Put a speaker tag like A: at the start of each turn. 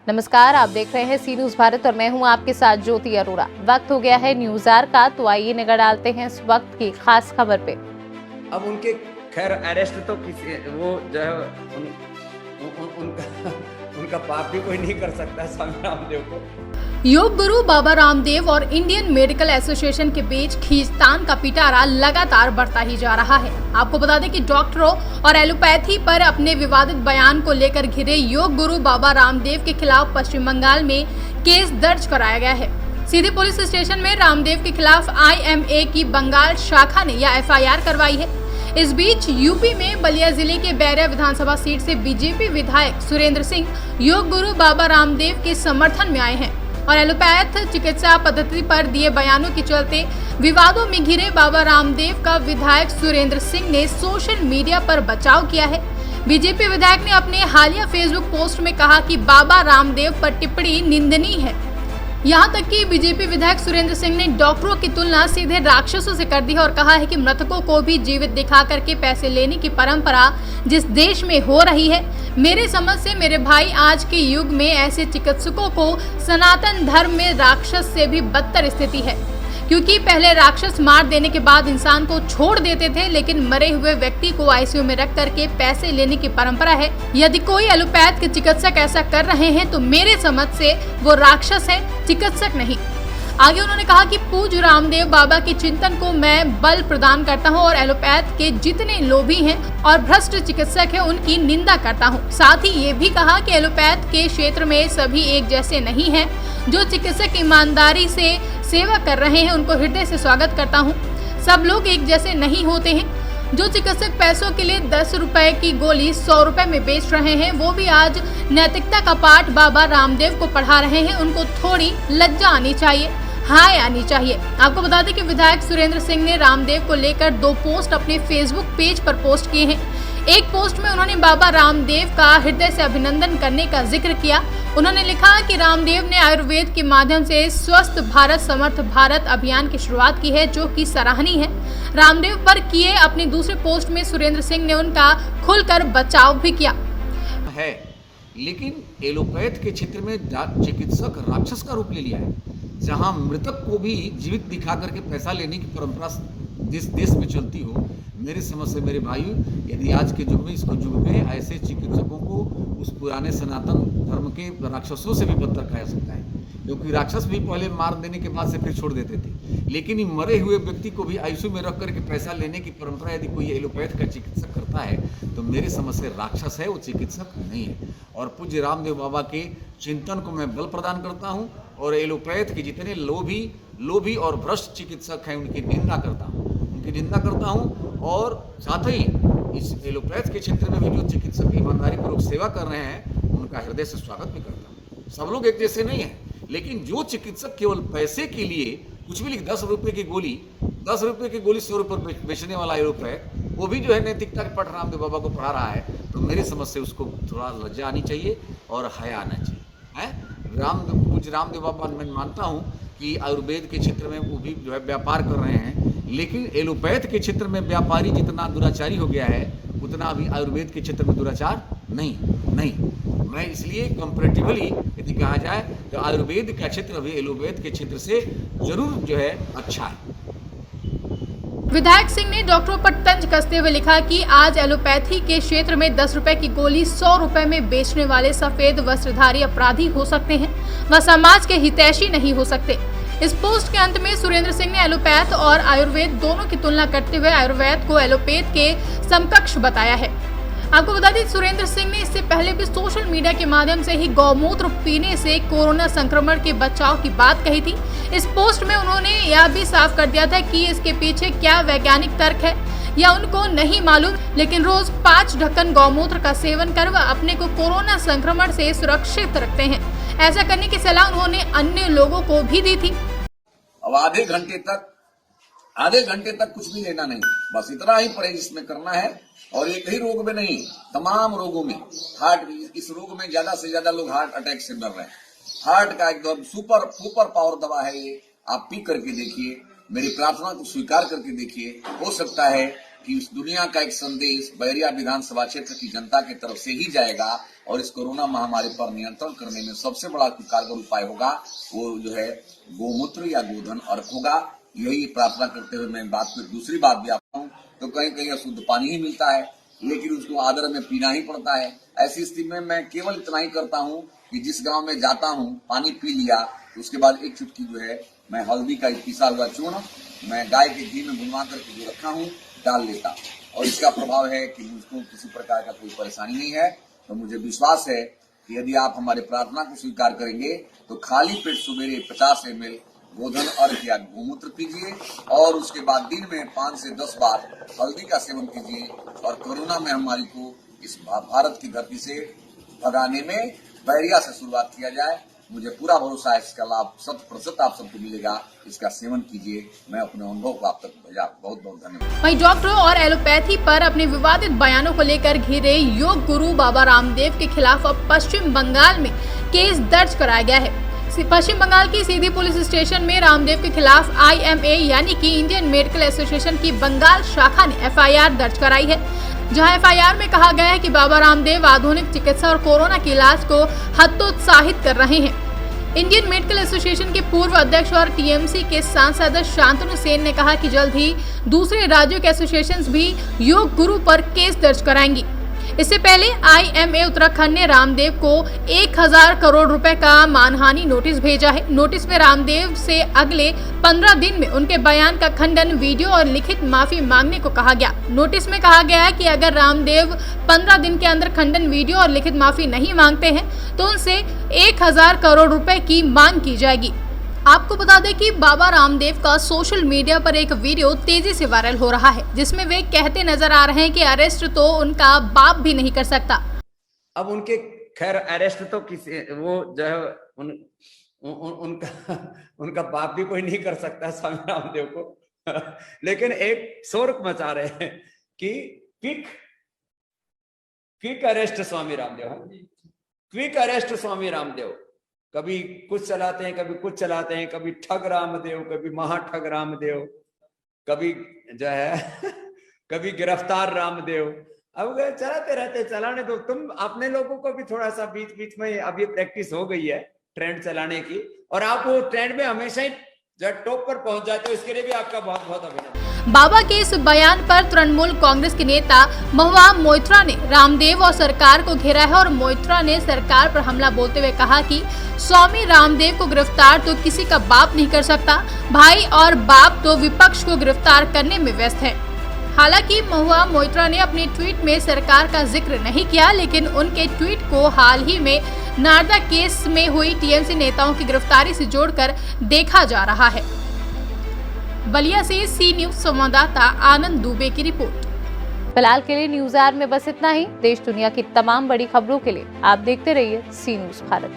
A: नमस्कार, आप देख रहे हैं सी न्यूज भारत और मैं हूं आपके साथ ज्योति अरोड़ा। वक्त हो गया है न्यूज आवर का, तो आइए नजर डालते हैं इस वक्त की खास खबर पे।
B: अब उनके खैर अरेस्ट तो किसी वो जो है उनका पाप भी कोई नहीं कर सकता स्वामी रामदेव को।
C: योग गुरु बाबा रामदेव और इंडियन मेडिकल एसोसिएशन के बीच खींचतान का पिटारा लगातार बढ़ता ही जा रहा है। आपको बता दें कि डॉक्टरों और एलोपैथी पर अपने विवादित बयान को लेकर घिरे योग गुरु बाबा रामदेव के खिलाफ पश्चिम बंगाल में केस दर्ज कराया गया है। सीधे पुलिस स्टेशन में रामदेव के खिलाफ IMA की बंगाल शाखा ने यह FIR करवाई है। इस बीच यूपी में बलिया जिले के बैरिया विधानसभा सीट से बीजेपी विधायक सुरेंद्र सिंह योग गुरु बाबा रामदेव के समर्थन में आए हैं और एलोपैथ चिकित्सा पद्धति पर दिए बयानों के चलते विवादों में घिरे बाबा रामदेव का विधायक सुरेंद्र सिंह ने सोशल मीडिया पर बचाव किया है। बीजेपी विधायक ने अपने हालिया फेसबुक पोस्ट में कहा कि बाबा रामदेव पर टिप्पणी निंदनीय है। यहाँ तक कि बीजेपी विधायक सुरेंद्र सिंह ने डॉक्टरों की तुलना सीधे राक्षसों से कर दी है और कहा है कि मृतकों को भी जीवित दिखा करके पैसे लेने की परंपरा जिस देश में हो रही है, मेरे समझ से मेरे भाई आज के युग में ऐसे चिकित्सकों को सनातन धर्म में राक्षस से भी बदतर स्थिति है, क्योंकि पहले राक्षस मार देने के बाद इंसान को छोड़ देते थे, लेकिन मरे हुए व्यक्ति को ICU में रख करके पैसे लेने की परंपरा है। यदि कोई एलोपैथ के चिकित्सक ऐसा कर रहे हैं तो मेरे समझ से वो राक्षस है, चिकित्सक नहीं। आगे उन्होंने कहा कि पूज्य रामदेव बाबा के चिंतन को मैं बल प्रदान करता हूं और एलोपैथ के जितने लोभी हैं और भ्रष्ट चिकित्सक हैं उनकी निंदा करता हूं। साथ ही ये भी कहा कि एलोपैथ के क्षेत्र में सभी एक जैसे नहीं हैं। जो चिकित्सक ईमानदारी से सेवा कर रहे हैं उनको हृदय से स्वागत करता हूं। सब लोग एक जैसे नहीं होते हैं। जो चिकित्सक पैसों के लिए 10 रुपए की गोली 100 रुपए में बेच रहे हैं, वो भी आज नैतिकता का पाठ बाबा रामदेव को पढ़ा रहे हैं। उनको थोड़ी लज्जा आनी चाहिए, हाय आनी चाहिए। आपको बता दें कि विधायक सुरेंद्र सिंह ने रामदेव को लेकर 2 पोस्ट अपने फेसबुक पेज पर पोस्ट किए हैं। एक पोस्ट में उन्होंने बाबा रामदेव का हृदय से अभिनंदन करने का जिक्र किया। उन्होंने लिखा कि रामदेव ने आयुर्वेद के माध्यम से स्वस्थ भारत समर्थ भारत अभियान की शुरुआत की है, जो कि सराहनीय है। रामदेव पर किए अपने दूसरे पोस्ट में सुरेंद्र सिंह ने उनका खुलकर बचाव भी किया
D: है, लेकिन एलोपैथ के क्षेत्र में चिकित्सक राक्षस का रूप ले लिया है, जहां मृतक को भी जीवित दिखा करके पैसा लेने की परंपरा जिस देश में चलती हो, मेरी समझ से मेरे भाई, यदि आज के युग में इस युग में ऐसे चिकित्सकों को उस पुराने सनातन धर्म के राक्षसों से भी बदतर कहा जा सकता है, क्योंकि राक्षस भी पहले मार देने के बाद से फिर छोड़ देते थे, लेकिन इन मरे हुए व्यक्ति को भी ICU में रख करके पैसा लेने की परंपरा यदि कोई एलोपैथ का चिकित्सक करता है तो मेरी समझ से राक्षस है, वो चिकित्सक नहीं है। और पूज्य रामदेव बाबा के चिंतन को मैं बल प्रदान करता हूँ और एलोपैथ के जितने लोभी और भ्रष्ट चिकित्सक हैं उनकी निंदा करता हूँ और साथ ही इस एलोपैथ के क्षेत्र में भी जो चिकित्सक ईमानदारी पूर्वक सेवा कर रहे हैं उनका हृदय से स्वागत भी करता हूँ। सब लोग एक जैसे नहीं हैं, लेकिन जो चिकित्सक केवल पैसे के लिए कुछ भी 10 रुपये की गोली 100 रुपये बेचने वाला एलोपैथ, वो भी जो है नैतिकता के पाठ रामदेव बाबा को पढ़ा रहा है, तो मेरी समझ से उसको थोड़ा लज्जा आनी चाहिए और हया आना चाहिए। पूज्य रामदेव बाबा मैं मानता हूँ कि आयुर्वेद के क्षेत्र में वो भी जो है व्यापार कर रहे हैं, लेकिन एलोपैथ के क्षेत्र में व्यापारी जितना दुराचारी हो गया है उतना अभी आयुर्वेद के क्षेत्र में दुराचार नहीं। मैं इसलिए कंपैरेटिवली यदि कहा जाए तो आयुर्वेद का क्षेत्र अभी एलोपैथ के क्षेत्र से जरूर जो है अच्छा है।
C: विधायक सिंह ने डॉक्टरों पर तंज कसते हुए लिखा कि आज एलोपैथी के क्षेत्र में 10 रुपए की गोली 100 रुपए में बेचने वाले सफेद वस्त्रधारी अपराधी हो सकते हैं, वह समाज के हितैषी नहीं हो सकते। इस पोस्ट के अंत में सुरेंद्र सिंह ने एलोपैथ और आयुर्वेद दोनों की तुलना करते हुए आयुर्वेद को एलोपैथ के समकक्ष बताया है। आपको बता दें सुरेंद्र सिंह ने इससे पहले भी सोशल मीडिया के माध्यम से ही गौमूत्र पीने से कोरोना संक्रमण के बचाव की बात कही थी। इस पोस्ट में उन्होंने यह भी साफ कर दिया था कि इसके पीछे क्या वैज्ञानिक तर्क है या उनको नहीं मालूम, लेकिन रोज 5 ढक्कन गौमूत्र का सेवन कर वह अपने को कोरोना संक्रमण से सुरक्षित रखते हैं। ऐसा करने की सलाह उन्होंने अन्य लोगों को भी दी थी।
E: अब आधे घंटे तक कुछ भी लेना नहीं, बस इतना ही परहेज इसमें करना है। और एक ही रोग में नहीं, तमाम रोगों में, इस रोग में ज्यादा से ज्यादा लोग हार्ट अटैक से डर रहे हैं। हार्ट का एकदम सुपर पावर दवा है ये, आप पी करके देखिए, मेरी प्रार्थना को स्वीकार करके देखिए। हो सकता है कि इस दुनिया का एक संदेश बैरिया विधानसभा क्षेत्र की जनता की तरफ से ही जाएगा और इस कोरोना महामारी पर नियंत्रण करने में सबसे बड़ा कारगर उपाय होगा वो जो है गोमूत्र या गोधन अर्क होगा। यही प्रार्थना करते हुए मैं दूसरी बात भी आपको हूँ, तो कहीं कहीं अशुद्ध पानी ही मिलता है, लेकिन उसको आदर में पीना ही पड़ता है। ऐसी स्थिति में मैं केवल इतना ही करता हूँ कि जिस गांव में जाता हूँ पानी पी लिया, तो उसके बाद एक चुटकी जो है मैं हल्दी का पिसा हुआ चूर्ण मैं गाय के घी में भुनवा करके जो रखा हूँ डाल लेता, और इसका प्रभाव है कि मुझको किसी प्रकार का कोई परेशानी नहीं है। तो मुझे विश्वास है कि यदि आप हमारे प्रार्थना को स्वीकार करेंगे तो खाली पेट सवेरे 50 ml गोधन अर्घ या गोमूत्र पीजिए और उसके बाद दिन में 5 से 10 बार हल्दी का सेवन कीजिए, और कोरोना महामारी को इस भारत की धरती से भगाने में बैरिया से शुरुआत किया जाए। मुझे पूरा भरोसा है इसका लाभ 100% आप सबको मिलेगा। इसका सेवन कीजिए। मैं अपने अनुभव को आप तक भेजा। बहुत बहुत धन्यवाद।
C: वहीं डॉक्टरों और एलोपैथी पर अपने विवादित बयानों को लेकर घिरे योग गुरु बाबा रामदेव के खिलाफ अब पश्चिम बंगाल में केस दर्ज कराया गया है। पश्चिम बंगाल की सीधी पुलिस स्टेशन में रामदेव के खिलाफ IMA यानी कि इंडियन मेडिकल एसोसिएशन की बंगाल शाखा ने FIR दर्ज कराई है, जहां FIR में कहा गया है कि बाबा रामदेव आधुनिक चिकित्सा और कोरोना के इलाज को हतोत्साहित कर रहे हैं। इंडियन मेडिकल एसोसिएशन के पूर्व अध्यक्ष और TMC के सांसद शांतनु सेन ने कहा कि जल्द ही दूसरे राज्यों के एसोसिएशंस भी योग गुरु पर केस दर्ज कराएंगी। इससे पहले IMA उत्तराखंड ने रामदेव को 1000 करोड़ रुपए का मानहानि नोटिस भेजा है। नोटिस में रामदेव से अगले 15 दिन में उनके बयान का खंडन, वीडियो और लिखित माफी मांगने को कहा गया। नोटिस में कहा गया है कि अगर रामदेव 15 दिन के अंदर खंडन, वीडियो और लिखित माफी नहीं मांगते हैं तो उनसे 1000 करोड़ रुपए की मांग की जाएगी। आपको बता दें कि बाबा रामदेव का सोशल मीडिया पर एक वीडियो तेजी से वायरल हो रहा है, जिसमें वे कहते नजर आ रहे हैं कि अरेस्ट तो उनका बाप भी नहीं कर सकता।
B: अब उनके खैर अरेस्ट तो किसी वो जो है उनका बाप भी कोई नहीं कर सकता स्वामी रामदेव को लेकिन एक शोर मचा रहे हैं कि quick arrest Swami Ramdev, quick arrest Swami Ramdev. कभी कुछ चलाते हैं, कभी कुछ चलाते हैं, कभी ठग रामदेव, कभी महाठग रामदेव, कभी जो है कभी गिरफ्तार रामदेव। अब चलाते रहते, चलाने दो। तुम अपने लोगों को भी थोड़ा सा बीच बीच में अब ये प्रैक्टिस हो गई है ट्रेंड चलाने की, और आप वो ट्रेंड में हमेशा ही जब टॉप पर पहुंच जाते हो, इसके लिए भी आपका बहुत बहुत अभिनंदन।
C: बाबा के इस बयान पर तृणमूल कांग्रेस के नेता महुआ मोइत्रा ने रामदेव और सरकार को घेरा है, और मोइत्रा ने सरकार पर हमला बोलते हुए कहा कि स्वामी रामदेव को गिरफ्तार तो किसी का बाप नहीं कर सकता, भाई और बाप तो विपक्ष को गिरफ्तार करने में व्यस्त है। हालांकि महुआ मोइत्रा ने अपने ट्वीट में सरकार का जिक्र नहीं किया, लेकिन उनके ट्वीट को हाल ही में नारदा केस में हुई TMC नेताओं की गिरफ्तारी से जोड़कर देखा जा रहा है। बलिया से सी न्यूज संवाददाता आनंद दुबे की रिपोर्ट।
A: फिलहाल के लिए न्यूज़ आवर में बस इतना ही। देश दुनिया की तमाम बड़ी खबरों के लिए आप देखते रहिए सी न्यूज़ भारत।